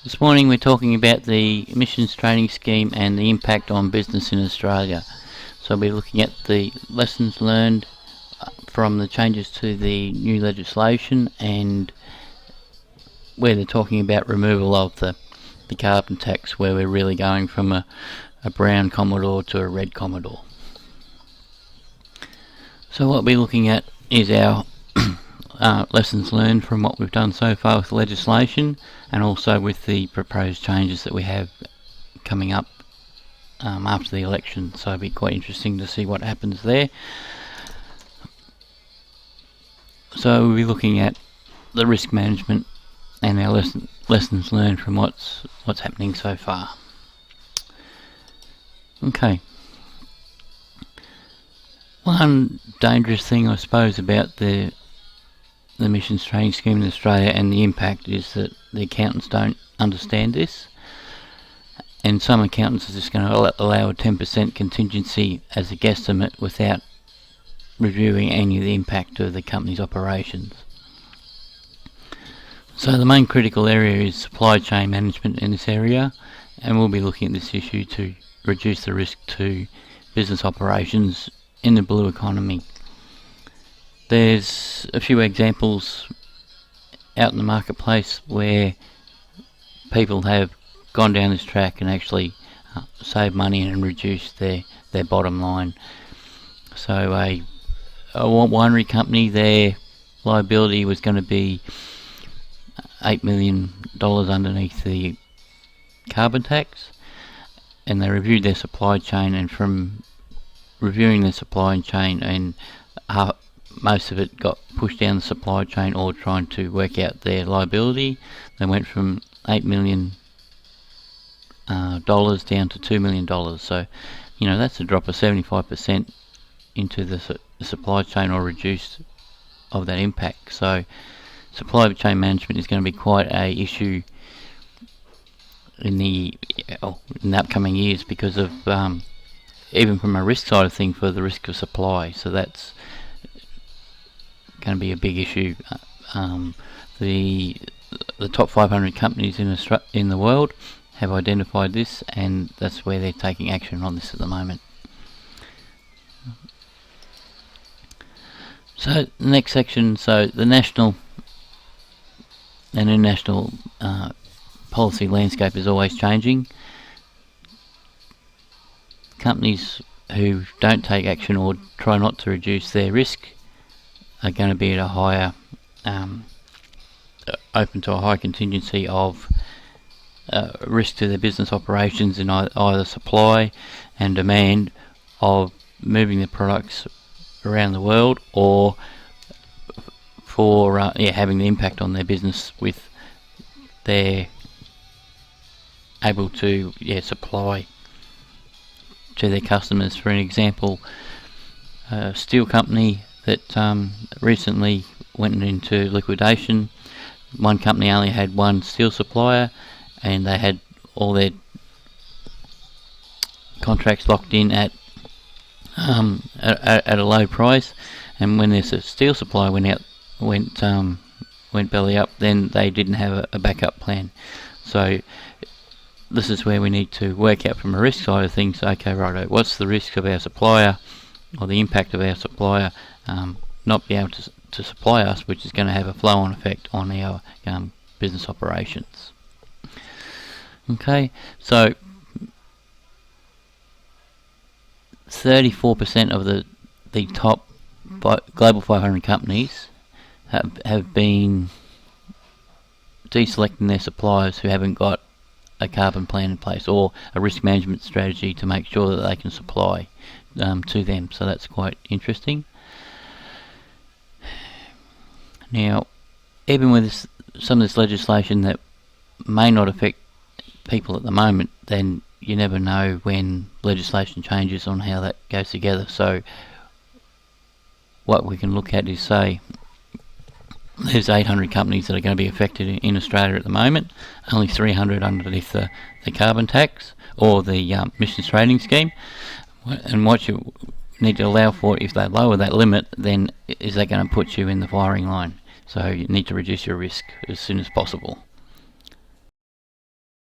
This morning we're talking about the emissions trading scheme and the impact on business in Australia. So we're looking at the lessons learned from the changes to the new legislation, and where they're talking about removal of the carbon tax, where we're really going from a brown Commodore to a red Commodore. So what we're looking at is our lessons learned from what we've done so far with the legislation, and also with the proposed changes that we have coming up after the election. So it'll be quite interesting to see what happens there. So we'll be looking at the risk management and our lessons learned from what's happening so far. Okay. One dangerous thing, I suppose, about the emissions trading scheme in Australia and the impact is that the accountants don't understand this, and some accountants are just going to allow a 10% contingency as a guesstimate without reviewing any of the impact of the company's operations. So the main critical area is supply chain management in this area, and we'll be looking at this issue to reduce the risk to business operations in the blue economy. There's a few examples out in the marketplace where people have gone down this track and actually saved money and reduced their bottom line. So a winery company, their liability was going to be $8 million underneath the carbon tax, and they reviewed their supply chain, and from reviewing the supply chain, and most of it got pushed down the supply chain or trying to work out their liability. They went from $8 million down to $2 million. So, that's a drop of 75% into the supply chain, or reduced of that impact. So supply chain management is going to be quite a issue in the upcoming years, because of even from a risk side of things, for the risk of supply. So that's going to be a big issue. The top 500 companies in the world have identified this, and that's where they're taking action on this at the moment. So the next section, so the national and international policy landscape is always changing. Companies who don't take action or try not to reduce their risk are going to be at a higher, open to a high contingency of risk to their business operations in either supply and demand of moving the products around the world, or for having the impact on their business with their able to supply to their customers. For an example, a steel company that recently went into liquidation. One company only had one steel supplier, and they had all their contracts locked in at a low price. And when their steel supply went belly up, then they didn't have a backup plan. So this is where we need to work out from a risk side of things. Okay, righto, what's the risk of our supplier, or the impact of our supplier not be able to supply us, which is going to have a flow-on effect on our business operations. Okay, so 34% of the top global 500 companies have been deselecting their suppliers who haven't got a carbon plan in place, or a risk management strategy to make sure that they can supply to them. So that's quite interesting. Now, even with some of this legislation that may not affect people at the moment, then you never know when legislation changes on how that goes together. So what we can look at is, say, there's 800 companies that are going to be affected in Australia at the moment, only 300 underneath the carbon tax or the emissions trading scheme. And what you need to allow for, if they lower that limit, then is that going to put you in the firing line? So you need to reduce your risk as soon as possible.